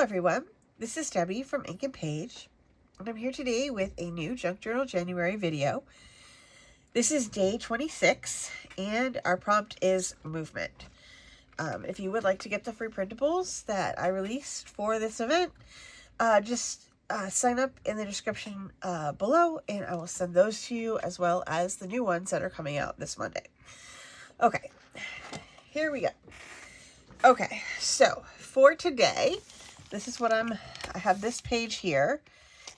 everyone, this is Debbie from Ink and Page, and I'm here today with a new Junk Journal January video. This is day 26, and our prompt is movement. If you would like to get the free printables that I released for this event, just sign up in the description below, and I will send those to you, as well as the new ones that are coming out this Monday. Okay, here we go. Okay, so for today, this is what I have this page here,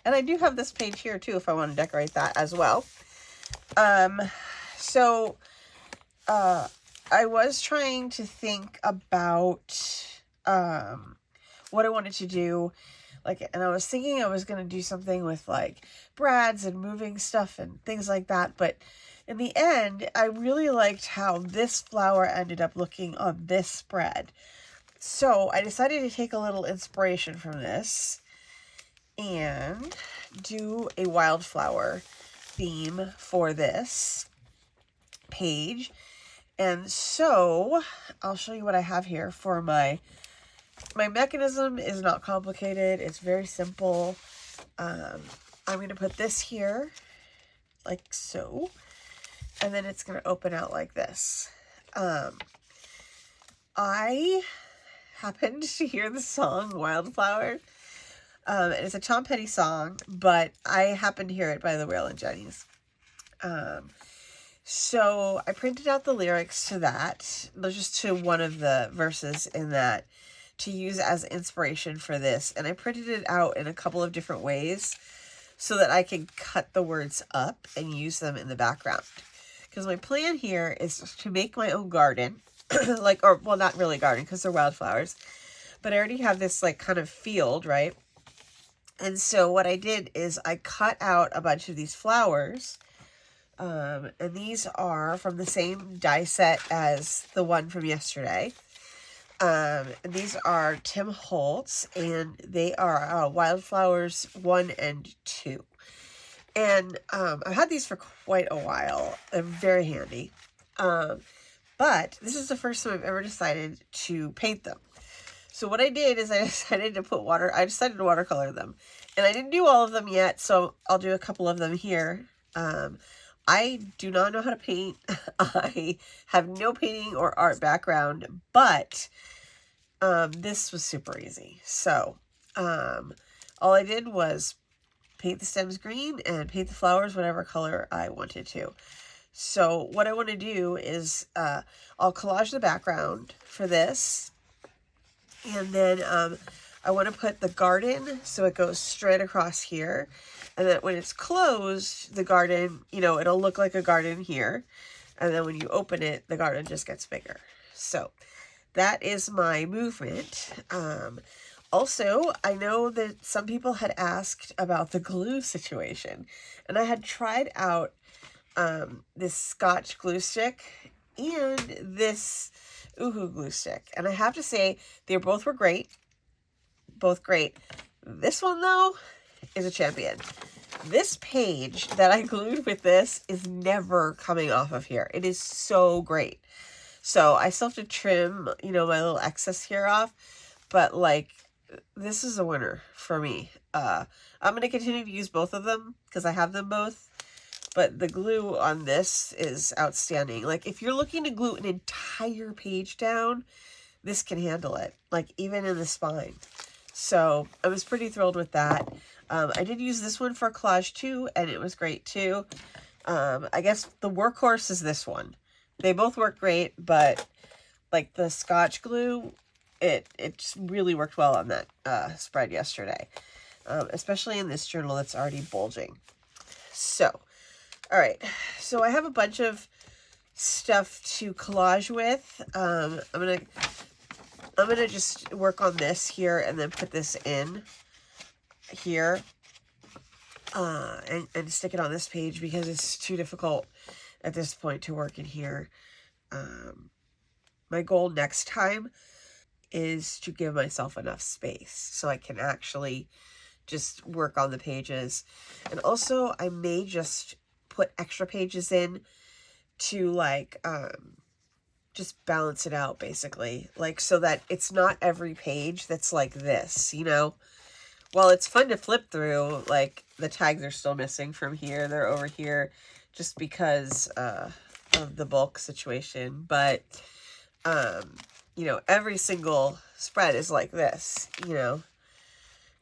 and I do have this page here too if I want to decorate that as well. I was trying to think about what I wanted to do, and I was thinking I was going to do something with like brads and moving stuff and things like that, but in the end, I really liked how this flower ended up looking on this spread. So I decided to take a little inspiration from this and do a wildflower theme for this page. And so I'll show you what I have here for my mechanism. Is not complicated. It's very simple. I'm going to put this here like so, and then it's going to open out like this. I happened to hear the song Wildflowers. It's a Tom Petty song, but I happened to hear it by the Whale and Jenny's. So I printed out the lyrics to that, just to one of the verses in that, to use as inspiration for this. And I printed it out in a couple of different ways so that I can cut the words up and use them in the background. Because my plan here is to make my own garden. Well, not really garden because they're wildflowers, but I already have this kind of field, right? And so what I did is I cut out a bunch of these flowers, and these are from the same die set as the one from yesterday. And these are Tim Holtz, and they are Wildflowers 1 and 2. And I've had these for quite a while. They're very handy. But this is the first time I've ever decided to paint them. So what I did is I decided to watercolor them. And I didn't do all of them yet, so I'll do a couple of them here. I do not know how to paint. I have no painting or art background, but this was super easy. So all I did was paint the stems green and paint the flowers whatever color I wanted to. So what I want to do is I'll collage the background for this, and then I want to put the garden so it goes straight across here, and then when it's closed, the garden, it'll look like a garden here, and then when you open it, the garden just gets bigger. So that is my movement. Also, I know that some people had asked about the glue situation, and I had tried out this Scotch glue stick and this Uhu glue stick. And I have to say, they both were great. Both great. This one, though, is a champion. This page that I glued with this is never coming off of here. It is so great. So I still have to trim, my little excess here off. But, this is a winner for me. I'm going to continue to use both of them because I have them both. But the glue on this is outstanding. If you're looking to glue an entire page down, this can handle it. Even in the spine. So I was pretty thrilled with that. I did use this one for collage too, and it was great too. I guess the workhorse is this one. They both work great, but the Scotch glue, it just really worked well on that spread yesterday. Especially in this journal that's already bulging. So, all right, so I have a bunch of stuff to collage with. I'm gonna just work on this here and then put this in here and stick it on this page because it's too difficult at this point to work in here. My goal next time is to give myself enough space so I can actually just work on the pages. And also I may just put extra pages in to just balance it out, basically. Like, so that it's not every page that's like this, you know? While it's fun to flip through, like, the tags are still missing from here. They're over here just because of the bulk situation. But, you know, every single spread is like this, you know?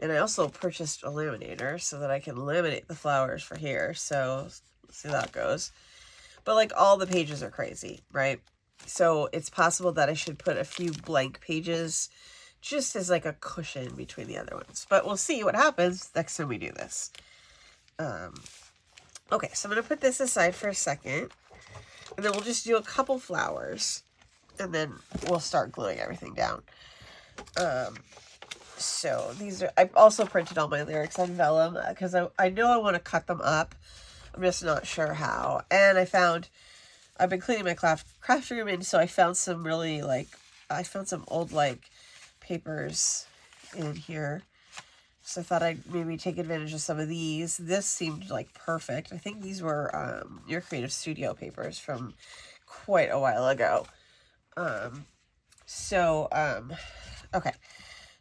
And I also purchased a laminator so that I can laminate the flowers for here. So, let's see how that goes. But, like, all the pages are crazy, right? So it's possible that I should put a few blank pages just as like a cushion between the other ones. But we'll see what happens next time we do this. Okay, so I'm going to put this aside for a second. And then we'll just do a couple flowers. And then we'll start gluing everything down. So these are, I've also printed all my lyrics on vellum because I know I want to cut them up. I'm just not sure how. And I've been cleaning my craft room, and so I found some really, like, I found some old, like, papers in here. So I thought I'd maybe take advantage of some of these. This seemed, like, perfect. I think these were Your Creative Studio papers from quite a while ago. Okay.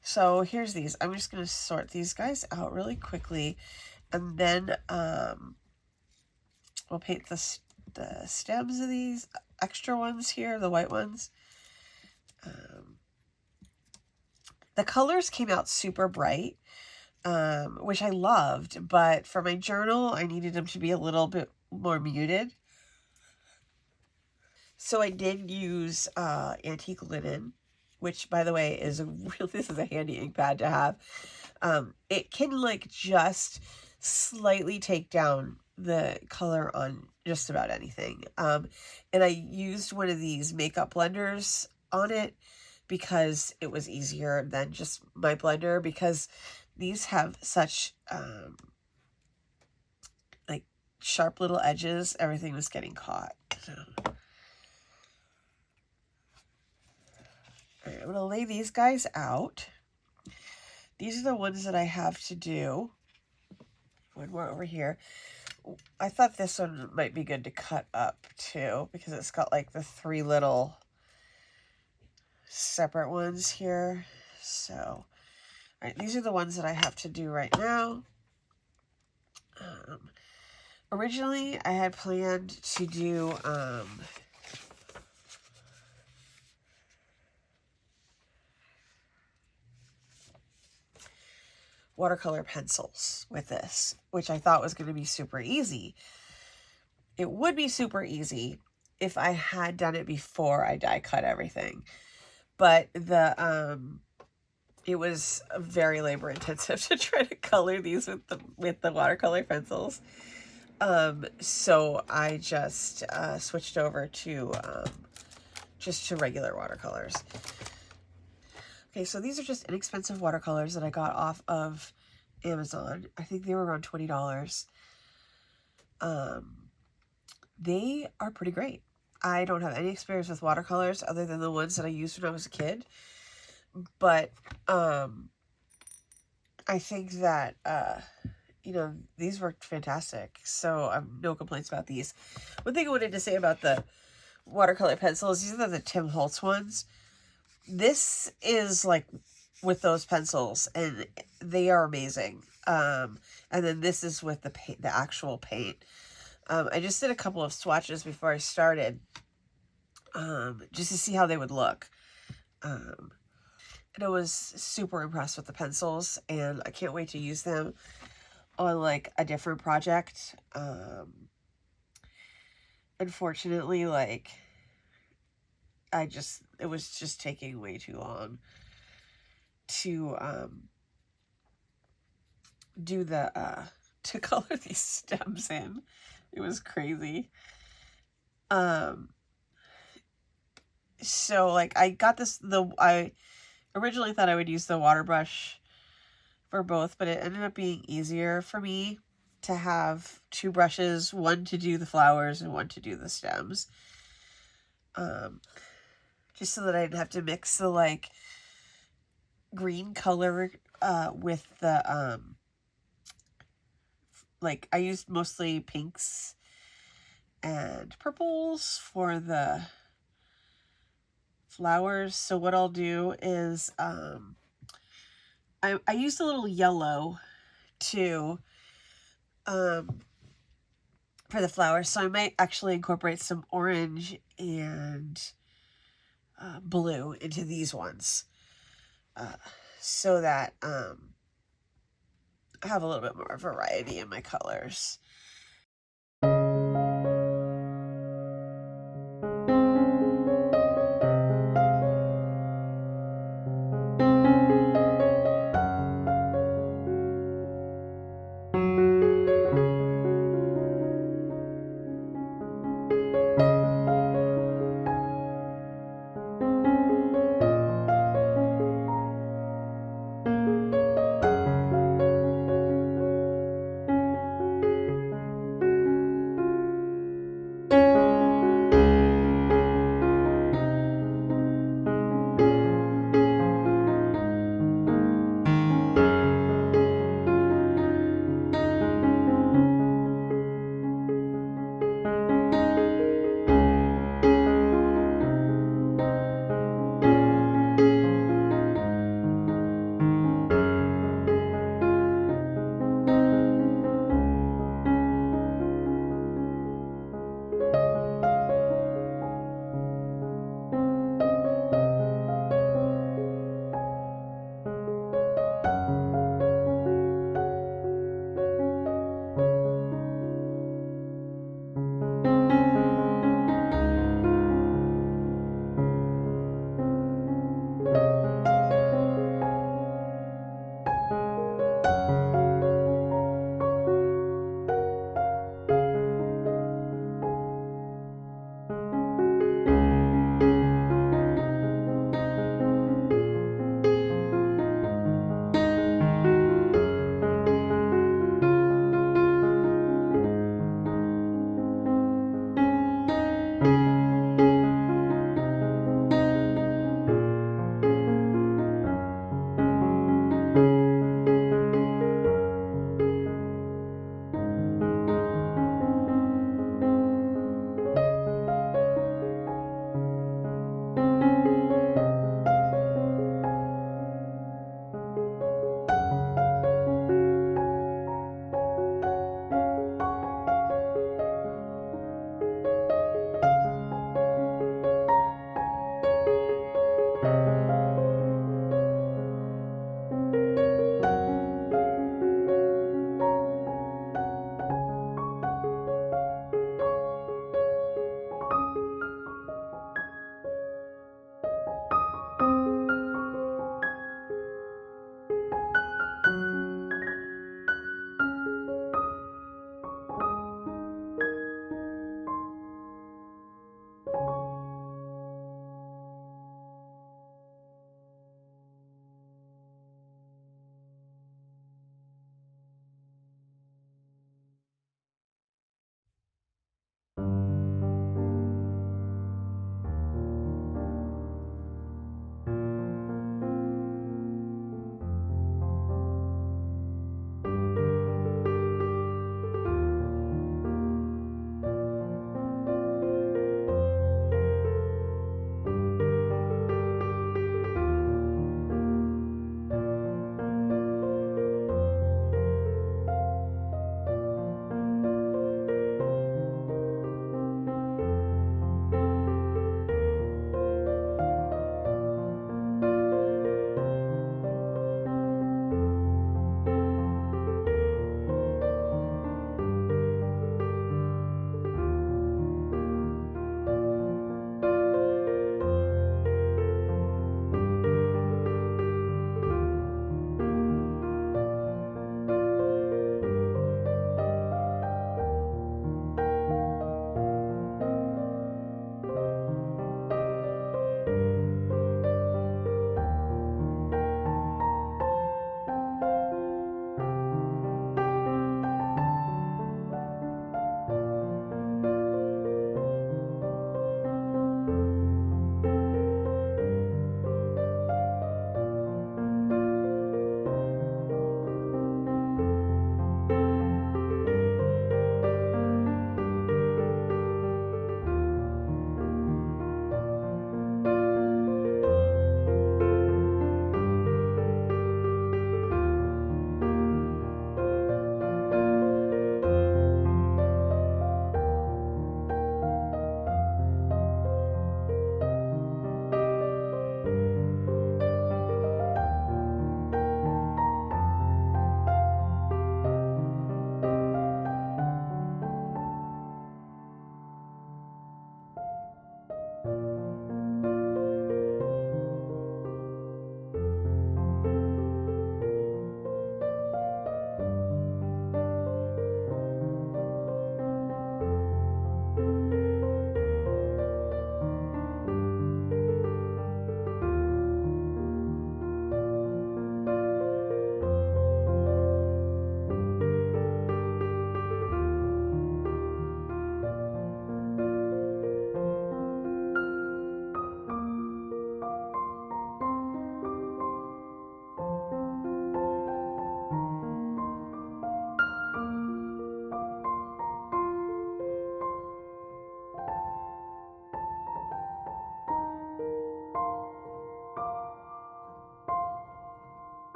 So here's these. I'm just going to sort these guys out really quickly. And then we'll paint the stems of these extra ones here, the white ones. The colors came out super bright, which I loved, but for my journal, I needed them to be a little bit more muted. So I did use antique linen, which, by the way, is this is a handy ink pad to have. It can, like, just slightly take down the color on just about anything. And I used one of these makeup blenders on it because it was easier than just my blender, because these have such like sharp little edges. Everything was getting caught. So. All right, I'm gonna lay these guys out. These are the ones that I have to do. One more over here. I thought this one might be good to cut up too, because it's got like the 3 little separate ones here. So, all right, these are the ones that I have to do right now. Originally, I had planned to do watercolor pencils with this, which I thought was going to be super easy. It would be super easy if I had done it before I die cut everything. But it was very labor intensive to try to color these with the watercolor pencils. So I just switched over to just to regular watercolors. Okay, so these are just inexpensive watercolors that I got off of Amazon. I think they were around $20. They are pretty great. I don't have any experience with watercolors other than the ones that I used when I was a kid. But I think that, you know, these worked fantastic. So I have no complaints about these. One thing I wanted to say about the watercolor pencils, these are the Tim Holtz ones. This is like with those pencils, and they are amazing. And then this is with the paint, the actual paint. I just did a couple of swatches before I started, just to see how they would look. And I was super impressed with the pencils, and I can't wait to use them on like a different project. Unfortunately, like, it was just taking way too long to do to color these stems in. It was crazy. So like I got this, I originally thought I would use the water brush for both, but it ended up being easier for me to have 2 brushes, one to do the flowers and one to do the stems. Just so that I didn't have to mix the like green color with the like, I used mostly pinks and purples for the wildflowers. So what I'll do is I used a little yellow to for the flowers, so I might actually incorporate some orange and blue into these ones, so that I have a little bit more variety in my colors.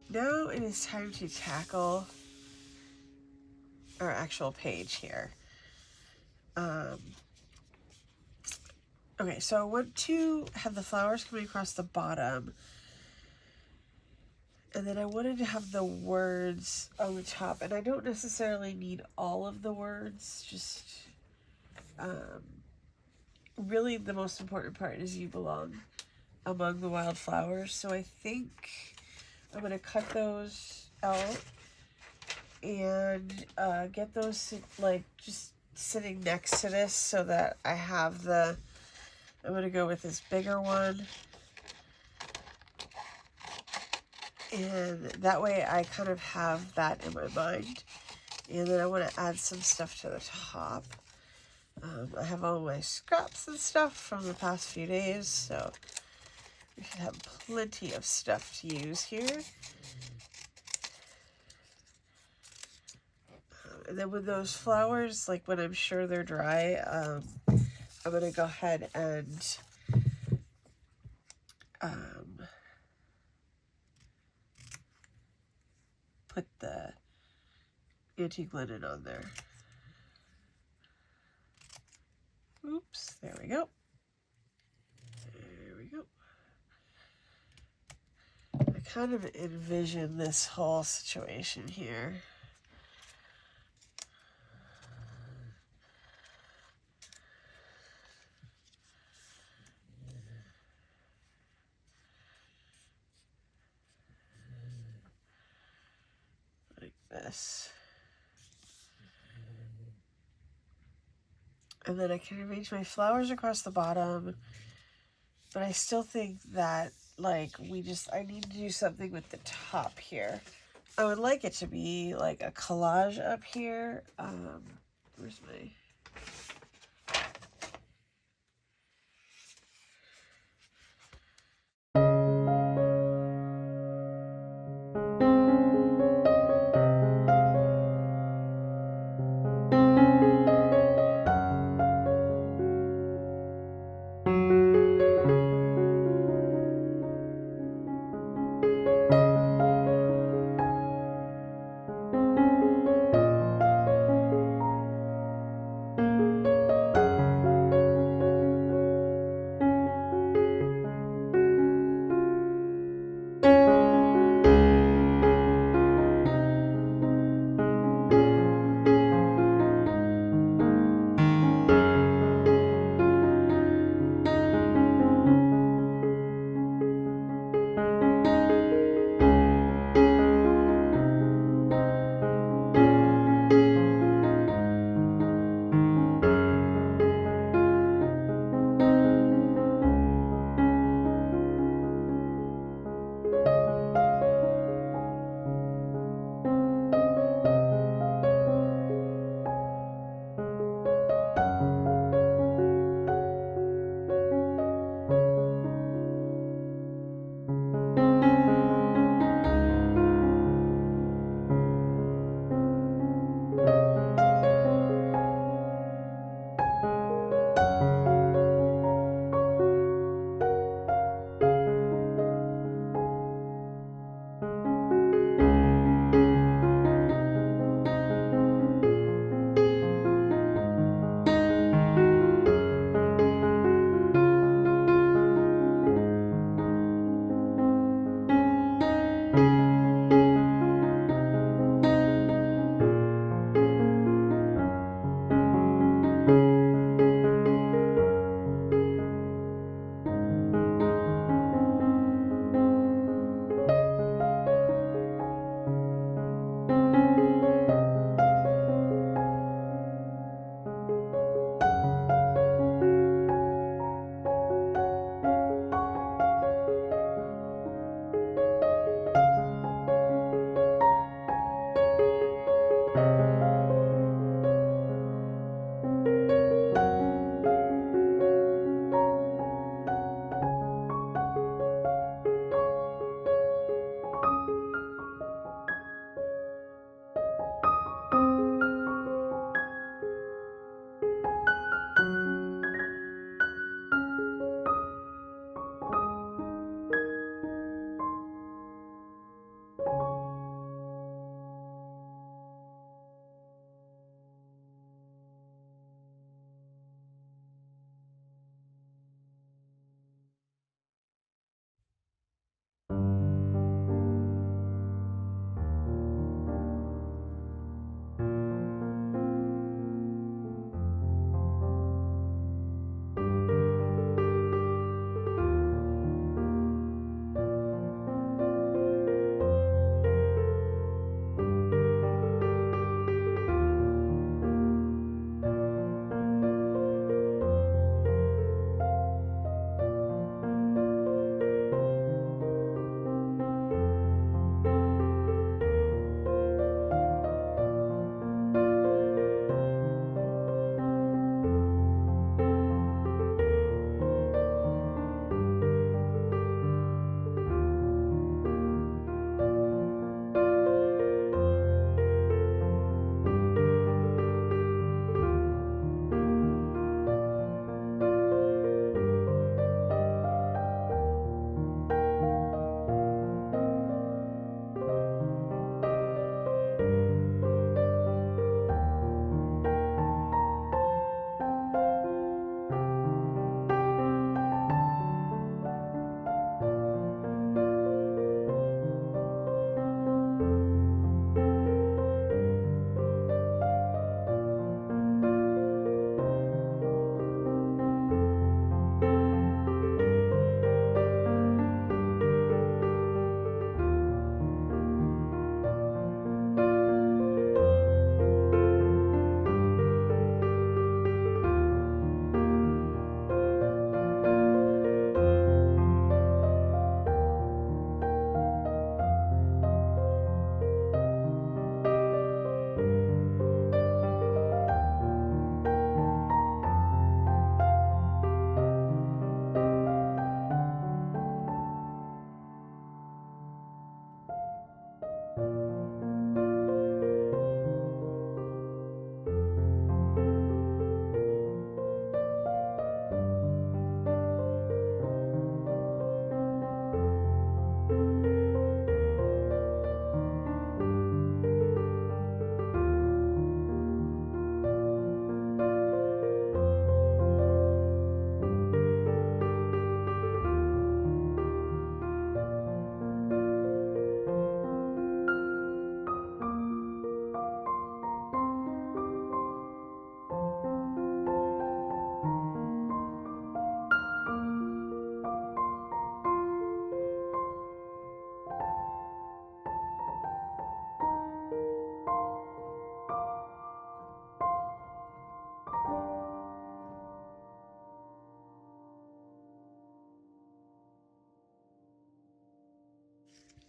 now it is time to tackle our actual page here. Okay, so I want to have the flowers coming across the bottom, and then I wanted to have the words on the top, and I don't necessarily need all of the words, just really the most important part is "you belong among the wildflowers." So I think I'm going to cut those out and get those like just sitting next to this so that I have the, I'm going to go with this bigger one, and that way I kind of have that in my mind. And then I want to add some stuff to the top. I have all my scraps and stuff from the past few days, so we should have plenty of stuff to use here. And then with those flowers, like when I'm sure they're dry, I'm going to go ahead and put the antique linen on there. Oops, there we go. There we go. I kind of envision this whole situation here. Like this. And then I can arrange my flowers across the bottom, but I still think that, like, I need to do something with the top here. I would like it to be like a collage up here. Where's my...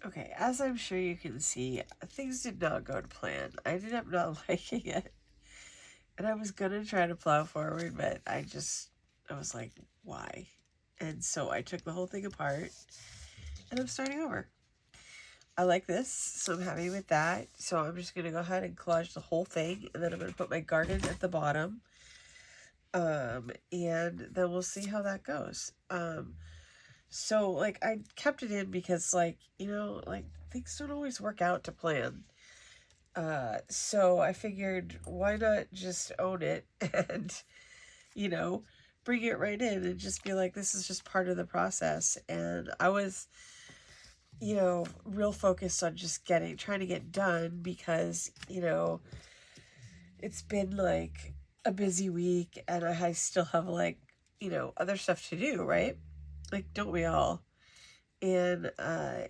Okay, as I'm sure you can see, things did not go to plan. I ended up not liking it. And I was gonna try to plow forward, but I was like, why? And so I took the whole thing apart and I'm starting over. I like this, so I'm happy with that. So I'm just gonna go ahead and collage the whole thing, and then I'm gonna put my garden at the bottom. And then we'll see how that goes. So like I kept it in because like, like things don't always work out to plan. So I figured why not just own it and, bring it right in and just be like, this is just part of the process. And I was, real focused on just trying to get done because, it's been like a busy week and I still have like, other stuff to do, right? Like, don't we all? And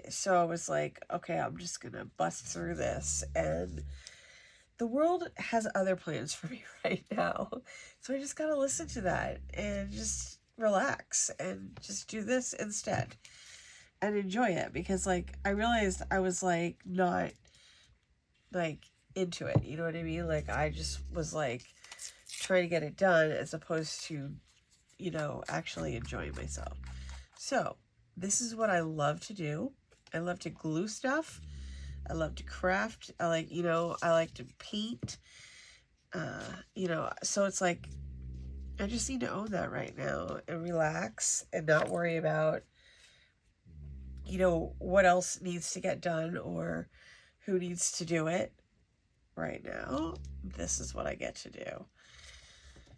so I was like, okay, I'm just gonna bust through this. And the world has other plans for me right now. So I just gotta listen to that and just relax and just do this instead and enjoy it, because like I realized I was like not like into it, you know what I mean? Like I just was like trying to get it done as opposed to, actually enjoying myself. So this is what I love to do. I love to glue stuff. I love to craft. I like to paint. So it's like I just need to own that right now and relax and not worry about, what else needs to get done or who needs to do it. Right now, this is what I get to do.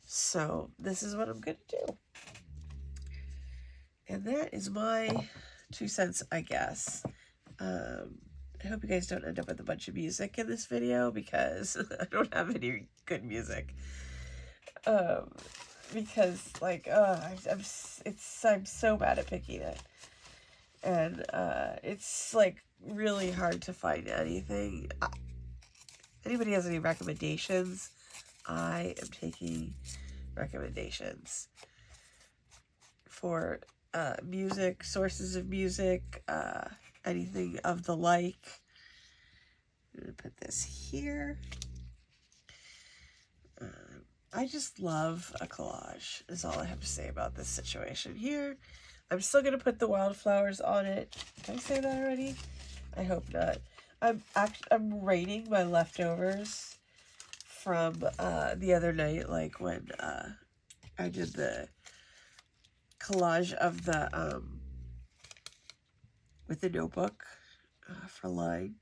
So this is what I'm going to do. And that is my 2 cents, I guess. I hope you guys don't end up with a bunch of music in this video because I don't have any good music. Because like, I'm so bad at picking it. And it's like really hard to find anything. Anybody has any recommendations? I am taking recommendations for music, sources of music, anything of the like. I'm going to put this here. I just love a collage, is all I have to say about this situation here. I'm still going to put the wildflowers on it. Did I say that already? I hope not. I'm rating my leftovers from the other night, like when I did the collage of the with the notebook for line.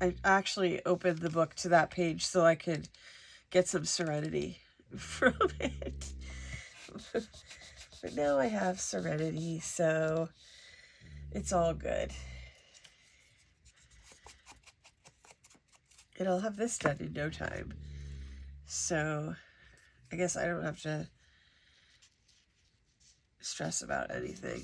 I actually opened the book to that page so I could get some serenity from it. But now I have serenity, so it's all good. And I'll have this done in no time. So I guess I don't have to stress about anything.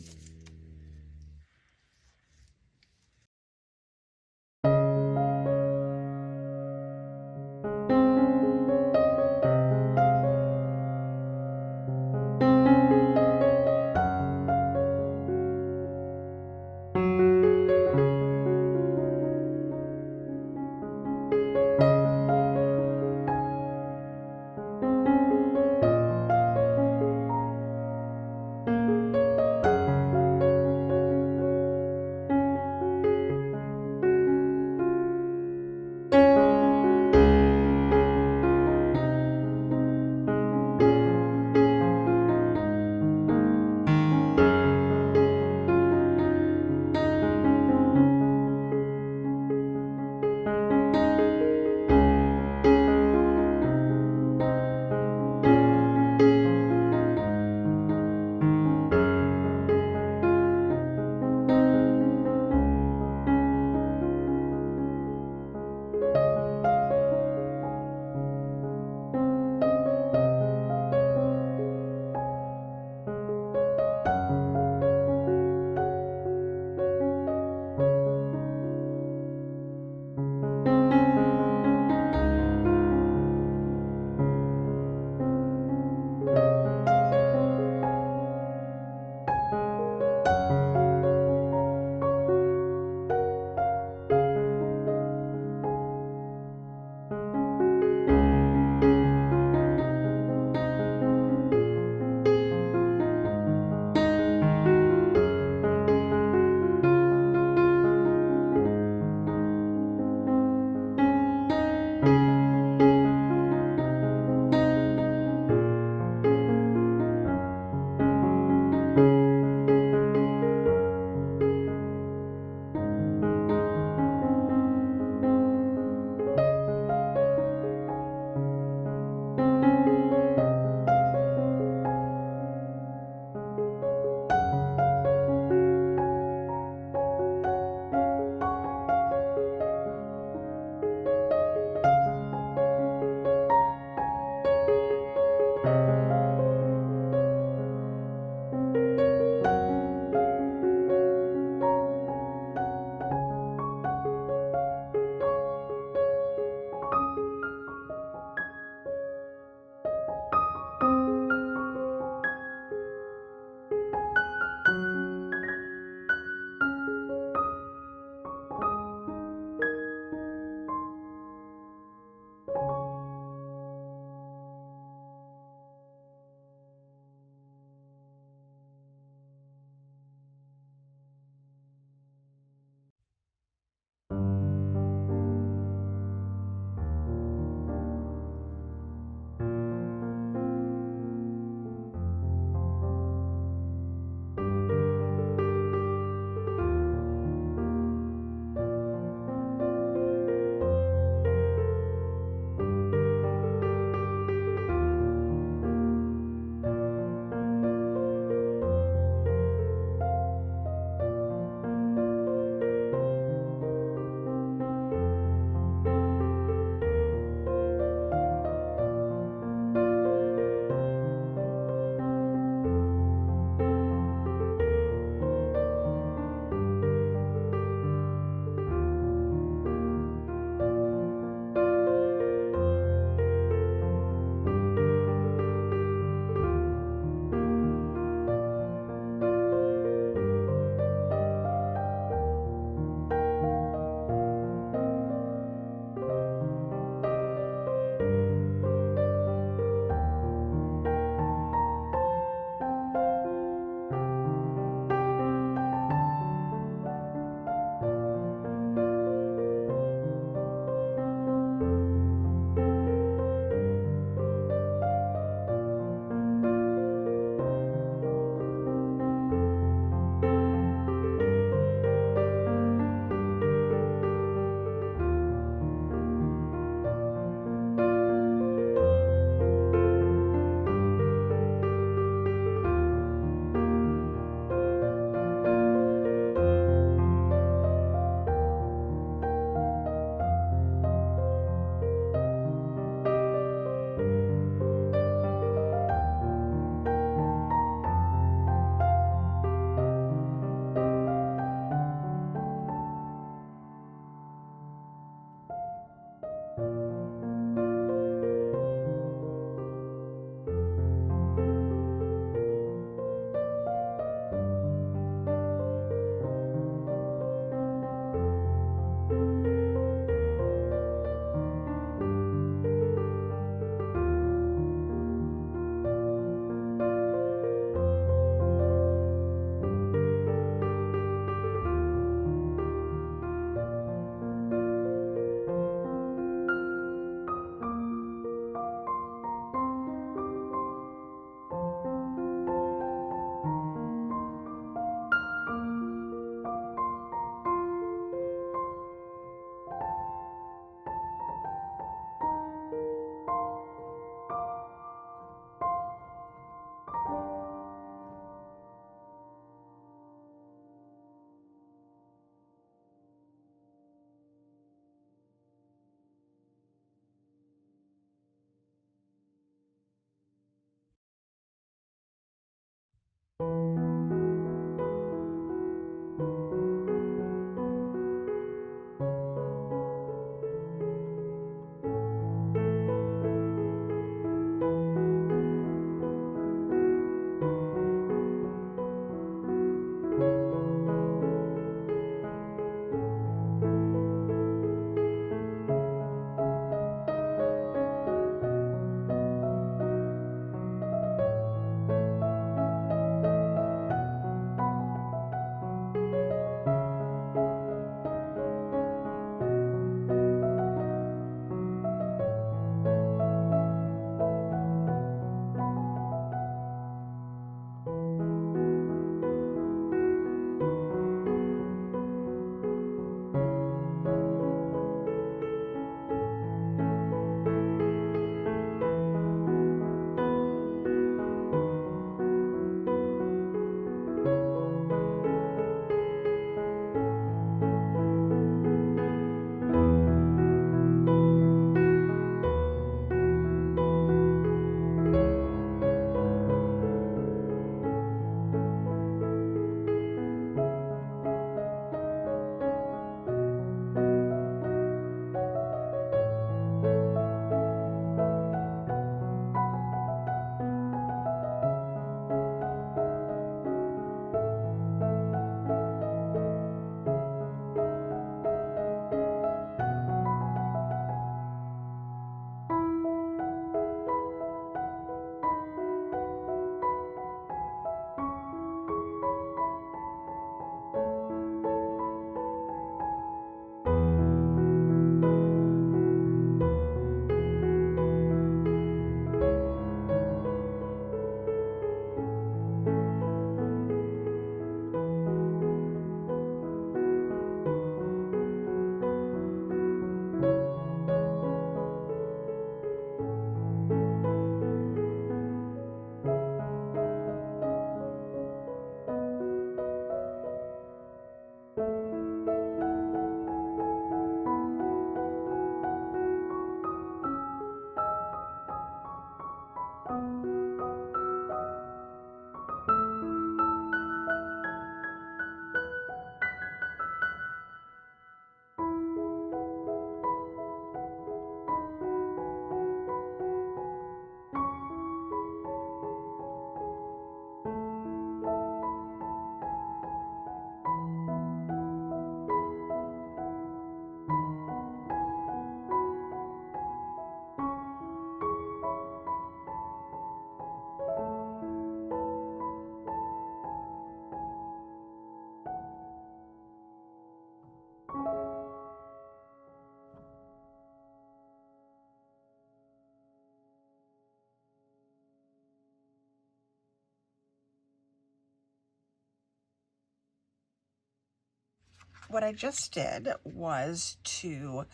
what I just did was to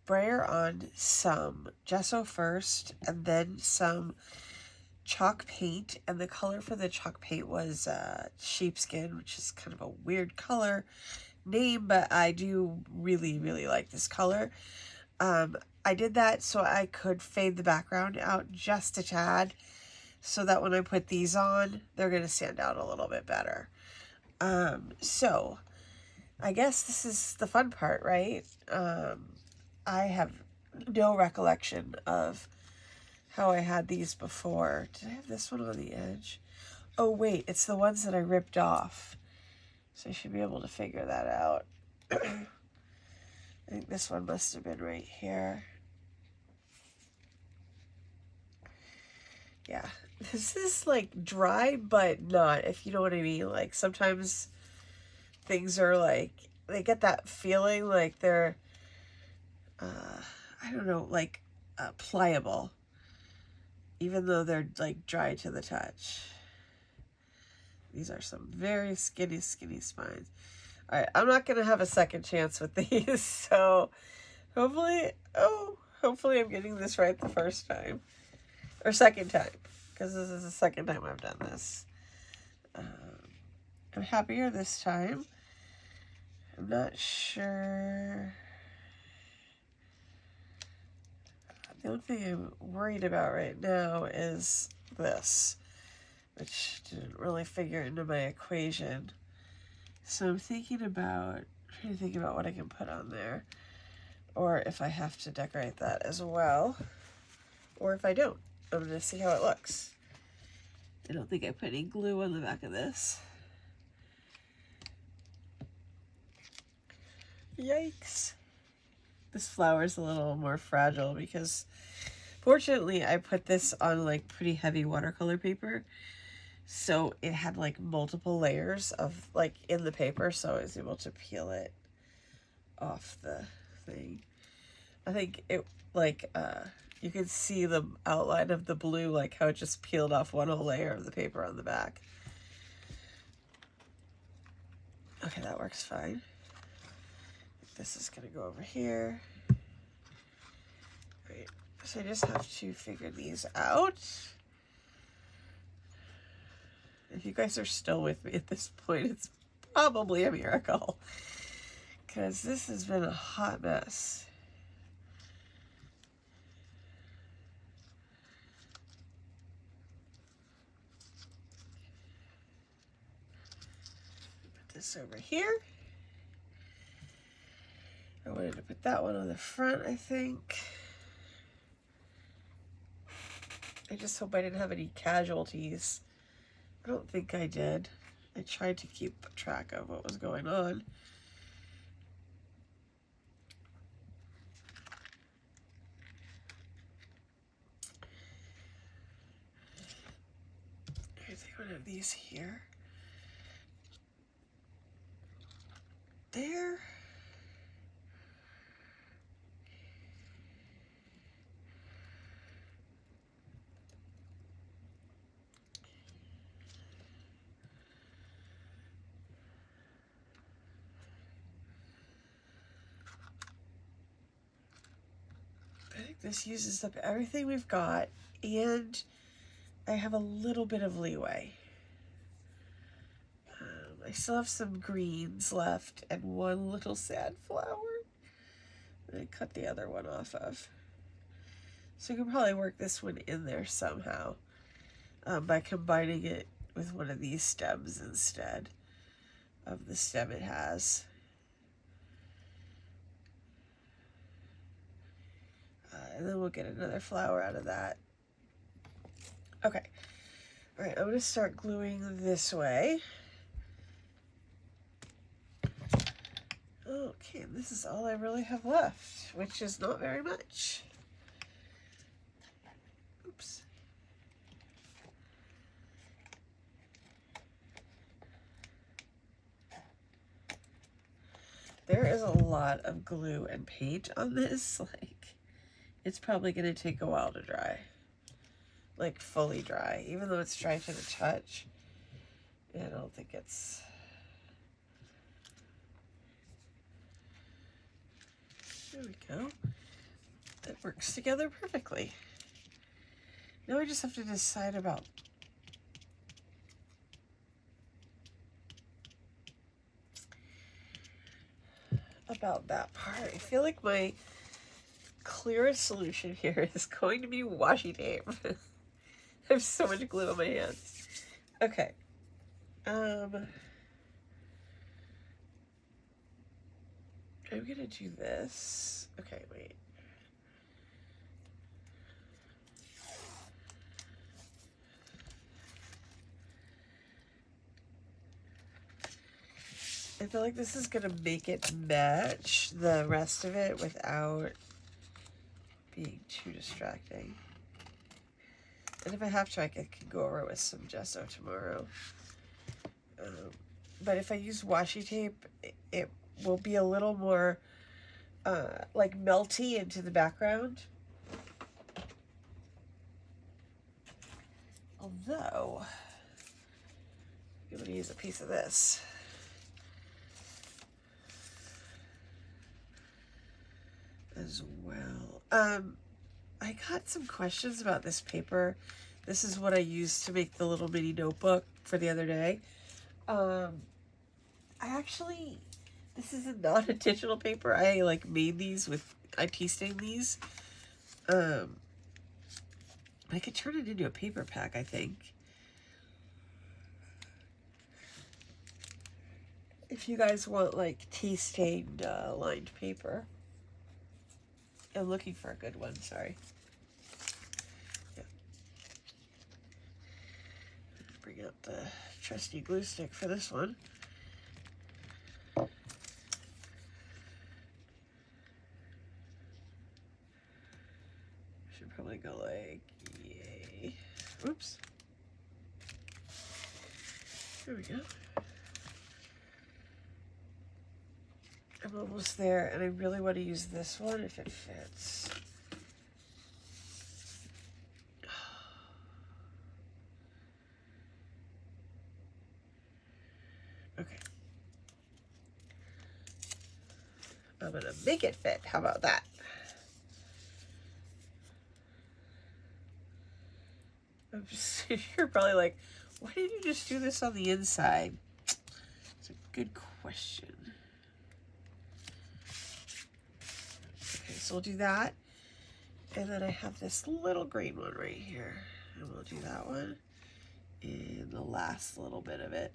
brayer on some gesso first and then some chalk paint, and the color for the chalk paint was sheepskin, which is kind of a weird color name, but I do really like this color. I did that so I could fade the background out just a tad, so that when I put these on, they're going to stand out a little bit better. So I guess this is the fun part, right? I have no recollection of how I had these before. Did I have this one on the edge? Oh wait, it's the ones that I ripped off. So I should be able to figure that out. I think this one must have been right here. Yeah, this is like dry, but not, if you know what I mean. Like sometimes things are like, they get that feeling like they're, I don't know, like pliable, even though they're like dry to the touch. These are some very skinny spines. All right, I'm not gonna have a second chance with these, so hopefully I'm getting this right the first time, or second time, because this is the second time I've done this. I'm happier this time. I'm not sure. The only thing I'm worried about right now is this, which didn't really figure into my equation. So I'm trying to think about what I can put on there, or if I have to decorate that as well, or if I don't. I'm going to see how it looks. I don't think I put any glue on the back of this. Yikes. This flower is a little more fragile because fortunately I put this on like pretty heavy watercolor paper, so it had like multiple layers of like in the paper, so I was able to peel it off the thing. I think it like you can see the outline of the blue, like how it just peeled off one whole layer of the paper on the back. Okay, that works fine. This is gonna go over here. Right, so I just have to figure these out. If you guys are still with me at this point, it's probably a miracle, because this has been a hot mess. Put this over here. I wanted to put that one on the front, I think. I just hope I didn't have any casualties. I don't think I did. I tried to keep track of what was going on. I think one of these here. There. I think this uses up everything we've got, and I have a little bit of leeway. I still have some greens left and one little sad flower that I cut the other one off of. So you can probably work this one in there somehow by combining it with one of these stems instead of the stem it has. And then we'll get another flower out of that. Okay. All right, I'm going to start gluing this way. Okay, this is all I really have left, which is not very much. Oops. There is a lot of glue and paint on this. Like, it's probably going to take a while to dry. Like, fully dry. Even though it's dry to the touch, I don't think it's... There we go. That works together perfectly. Now I just have to decide about that part. I feel like my clearest solution here is going to be washi tape. I have so much glue on my hands. Okay. I'm gonna do this. Okay, wait. I feel like this is gonna make it match the rest of it without being too distracting. And if I have to, I can go over it with some gesso tomorrow. But if I use washi tape, it will be a little more like melty into the background. Although, I'm going to use a piece of this. As well. I got some questions about this paper. This is what I used to make the little mini notebook for the other day. This is not a digital paper. I like made these with, I tea stained these. I could turn it into a paper pack, I think. If you guys want like tea stained lined paper. I'm looking for a good one, sorry. Yeah. Bring out the trusty glue stick for this one. Should probably go like, yay. Oops. There we go. I'm almost there, and I really want to use this one if it fits. Okay. I'm gonna make it fit. How about that? You're probably like, why didn't you just do this on the inside? It's a good question. Okay, so we'll do that. And then I have this little green one right here. And we'll do that one in the last little bit of it.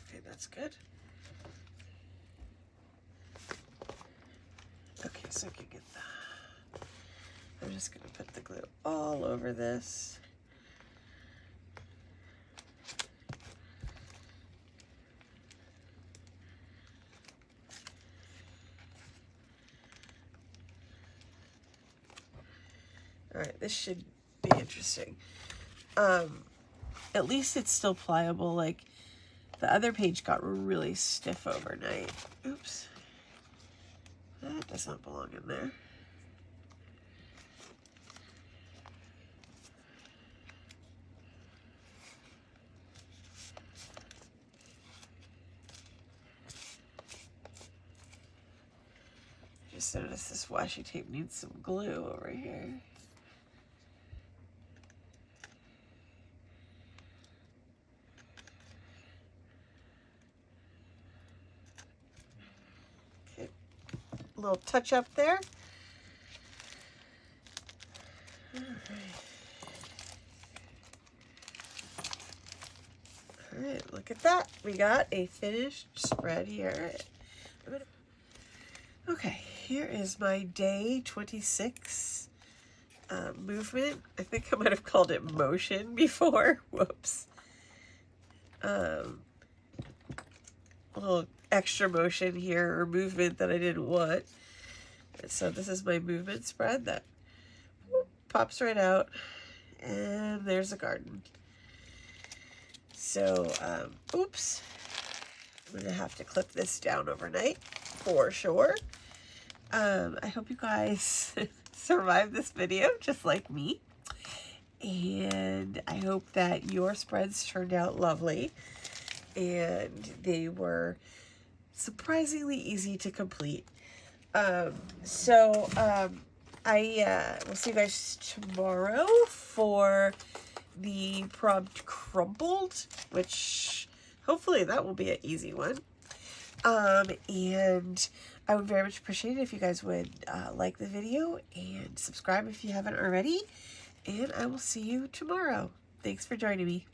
Okay, that's good. Okay, so I can get that. I'm just going to put the glue all over this. All right, this should be interesting. At least it's still pliable. Like the other page got really stiff overnight. Oops. That does not belong in there. Just noticed this washi tape needs some glue over here. Okay, a little touch up there. All right, look at that. We got a finished spread here. Okay, here is my day 26 movement. I think I might have called it motion before. Whoops. A little extra motion here, or movement that I didn't want. So this is my movement spread that pops right out. And there's a garden. So, oops. I'm going to have to clip this down overnight for sure. I hope you guys survive this video just like me. And I hope that your spreads turned out lovely and they were surprisingly easy to complete. I will see you guys tomorrow for the prompt crumbled, which hopefully that will be an easy one. And I would very much appreciate it if you guys would like the video and subscribe if you haven't already. And I will see you tomorrow. Thanks for joining me.